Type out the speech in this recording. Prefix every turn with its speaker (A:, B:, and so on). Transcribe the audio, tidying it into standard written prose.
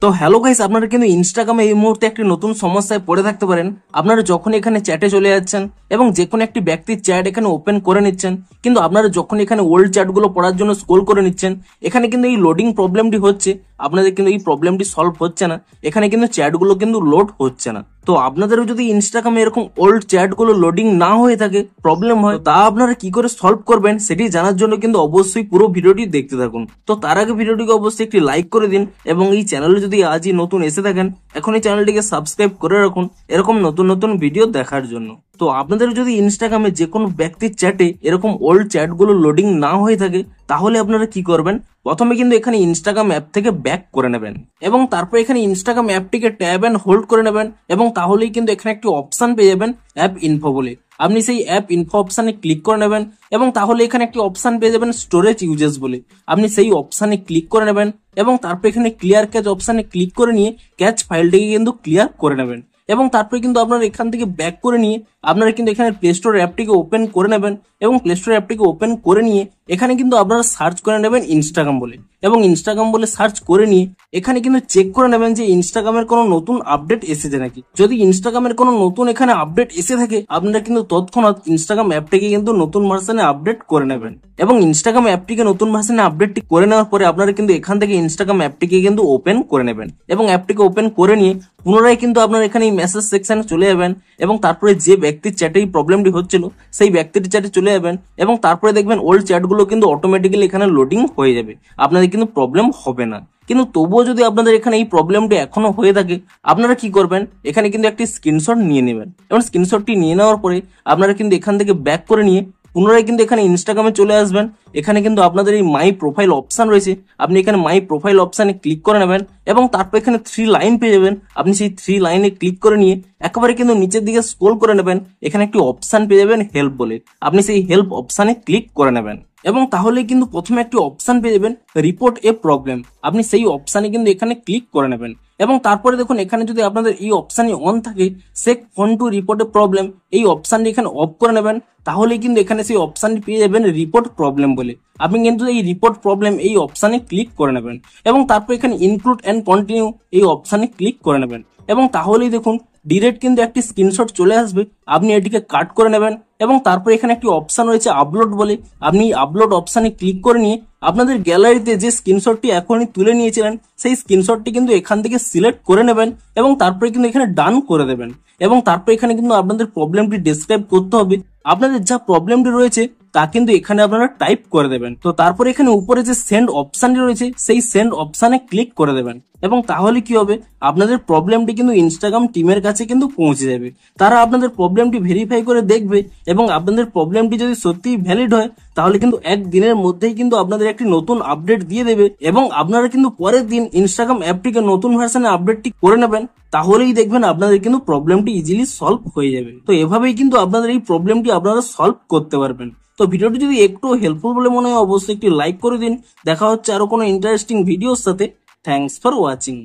A: তো hello guys, আপনারা কিন্তু ইনস্টাগ্রামে এই মুহূর্তে একটি নতুন সমস্যায় পড়ে থাকতে পারেন। আপনারা যখন এখানে চ্যাটে চলে যাচ্ছেন এবং যে কোনো একটি ব্যক্তির চ্যাট এখানে ওপেন করে নিচ্ছেন, কিন্তু আপনারা যখন এখানে ওল্ড চ্যাটগুলো পড়ার জন্য স্ক্রল করে নিচ্ছেন, এখানে কিন্তু এই লোডিং প্রবলেমটি হচ্ছে। আপনাদের কিন্তু এই প্রবলেমটি সলভ হচ্ছে না, এখানে কিন্তু চ্যাটগুলো কিন্তু লোড হচ্ছে না। তো আপনাদেরও যদি ইনস্টাগ্রামে এরকম ওল্ড চ্যাটগুলো লোডিং না হয়ে থাকে, প্রবলেম হয়, তা আপনারা কি করে সলভ করবেন সেটি জানার জন্য কিন্তু অবশ্যই পুরো ভিডিওটি দেখতে থাকুন। তো তার আগে ভিডিওটিকে অবশ্যই একটি লাইক করে দিন এবং এই চ্যানেলে যদি আজই নতুন এসে থাকেন, এখন এই চ্যানেলটিকে সাবস্ক্রাইব করে রাখুন এরকম নতুন নতুন ভিডিও দেখার জন্য। তো আপনাদের যদি ইনস্টাগ্রামে যে কোনো ব্যক্তির চ্যাটে এরকম ওল্ড চ্যাটগুলো লোডিং না হয়ে থাকে, তাহলে আপনারা কি করবেন, প্রথমে কিন্তু এখানে ইনস্টাগ্রাম অ্যাপ থেকে ব্যাক করে নেবেন এবং তারপর এখানে ইনস্টাগ্রাম অ্যাপটিকে ট্যাব এন্ড হোল্ড করে নেবেন এবং তাহলেই কিন্তু এখানে একটি অপশন পেয়ে যাবেন অ্যাপ ইনফো বলে। আপনি সেই অ্যাপ ইনফো অপশানে ক্লিক করে নেবেন এবং তাহলে এখানে একটি অপশন পেয়ে যাবেন স্টোরেজ ইউজেস বলে। আপনি সেই অপশানে ক্লিক করে নেবেন এবং তারপর এখানে ক্লিয়ার ক্যাচ অপশানে ক্লিক করে নিয়ে ক্যাচ ফাইলটিকে কিন্তু ক্লিয়ার করে নেবেন এবং তারপরে কিন্তু আপনারা এখান থেকে ব্যাক করে নিয়ে আপনারা কিন্তু এখানে প্লে স্টোর অ্যাপটিকে ওপেন করে নেবেন এবং প্লে স্টোর অ্যাপটিকে ওপেন করে নিয়ে এখানে কিন্তু আপনারা সার্চ করে নেবেন ইনস্টাগ্রাম বলে এবং ইনস্টাগ্রাম বলে সার্চ করে নিয়ে এখানে কিন্তু চেক করে নেবেন যে ইনস্টাগ্রামের কোনো নতুন আপডেট এসেছে নাকি। যদি ইনস্টাগ্রামের কোনো নতুন এখানে আপডেট এসে থাকে, আপনারা কিন্তু তৎক্ষণাৎ ইনস্টাগ্রাম অ্যাপটিকে কিন্তু নতুন ভার্সনে আপডেট করে নেবেন এবং ইনস্টাগ্রাম অ্যাপটিকে নতুন ভার্সনে আপডেটটি করে নেওয়ার পরে আপনারা কিন্তু এখান থেকে ইনস্টাগ্রাম অ্যাপটিকে কিন্তু ওপেন করে নেবেন এবং অ্যাপটিকে ওপেন করে নিয়ে পুনরায় কিন্তু আপনারা এখানে এই মেসেজ সেকশনে চলে যাবেন এবং তারপরে যে ব্যক্তির চ্যাটে এই প্রবলেমটি হচ্ছিল সেই ব্যক্তির চ্যাটে চলে যাবেন এবং তারপরে দেখবেন ওল্ড চ্যাটগুলো কিন্তু অটোমেটিক্যালি এখানে লোডিং হয়ে যাবে, আপনাদের কিন্তু প্রবলেম হবে না। কিন্তু তবুও যদি আপনাদের এখানে এই প্রবলেমটি এখনো হয়ে থাকে, আপনারা কি করবেন, এখানে কিন্তু একটি স্ক্রিনশট নিয়ে নেবেন এবং স্ক্রিনশটটি নিয়ে নেওয়ার পরে আপনারা কিন্তু এখান থেকে ব্যাক করে নিয়ে পুনরায় কিন্তু এখানে ইনস্টাগ্রামে চলে আসবেন। এখানে কিন্তু আপনাদের এই মাই প্রোফাইল অপশন রয়েছে, আপনি এখানে মাই প্রোফাইল অপশানে ক্লিক করে নেবেন এবং তারপর এখানে 3 লাইন পেয়ে যাবেন। আপনি সেই 3 লাইনে ক্লিক করে নিয়ে একেবারে কিন্তু নিচের দিকে স্ক্রল করে নেবেন, এখানে একটি অপশন পেয়ে যাবেন হেল্প বলে। আপনি সেই হেল্প অপশানে ক্লিক করে নেবেন এবং তাহলে কিন্তু প্রথমে একটি অপশন পেয়ে যাবেন রিপোর্ট এ প্রবলেম। আপনি সেই অপশানে কিন্তু এখানে ক্লিক করে নেবেন এবং তারপরে দেখুন এখানে যদি আপনাদের এই অপশানে অন থাকে shake phone to report a problem, এই অপশানটি এখানে অফ করে নেবেন, তাহলে কিন্তু এখানে সেই অপশানটি পেয়ে যাবেন রিপোর্ট প্রবলেম বলে। আপনি কিন্তু এই রিপোর্ট প্রবলেম এই অপশানে ক্লিক করে নেবেন এবং তারপর এখানে ইনক্লুড এন্ড কন্টিনিউ এই অপশানে ক্লিক করে নেবেন এবং তাহলেই দেখুন ডিরেক্ট কিন্তু একটি স্ক্রিনশট চলে আসবে। আপনি এটিকে কাট করে নেবেন এবং তারপর এখানে একটি অপশন রয়েছে আপলোড বলে, আপনি আপলোড অপশানে ক্লিক করে নিয়ে আপনাদের গ্যালারিতে যে স্ক্রিনশটটি এখনই তুলে নিয়েছিলেন সেই স্ক্রিনশটটি কিন্তু এখান থেকে সিলেক্ট করে নেবেন এবং তারপরে কিন্তু এখানে ডান করে দেবেন এবং তারপর এখানে কিন্তু আপনাদের প্রবলেমটি ডেসক্রাইব করতে হবে। আপনাদের যা প্রবলেমটি রয়েছে তা কিন্তু এখানে আপনারা টাইপ করে দেবেন। তো তারপর এখানে উপরে যে সেন্ড অপশানটি রয়েছে সেই সেন্ড অপশানে ক্লিক করে দেবেন এবং তাহলে কি হবে, আপনাদের প্রবলেমটি কিন্তু ইনস্টাগ্রাম টিমের কাছে কিন্তু পৌঁছে যাবে। তারা আপনাদের প্রবলেমটি ভেরিফাই করে দেখবে এবং আপনাদের প্রবলেমটি যদি সত্যিই ভ্যালিড হয় তাহলে কিন্তু একদিনের মধ্যেই কিন্তু আপনাদের একটি নতুন আপডেট দিয়ে দেবে এবং আপনারা কিন্তু পরের দিন ইনস্টাগ্রাম অ্যাপটিকে নতুন ভার্সনে আপডেটটি করে নেবেন, তাহলেই দেখবেন আপনাদের কিন্তু প্রবলেমটি ইজিলি সলভ হয়ে যাবে। তো এভাবেই কিন্তু আপনাদের এই প্রবলেমটি আপনারা সলভ করতে পারবেন। তো ভিডিওটি যদি একটু হেল্পফুল বলে মনে হয় অবশ্যই একটি লাইক করে দিন। দেখা হচ্ছে আরো কোনো ইন্টারেস্টিং ভিডিওর সাথে। Thanks for watching.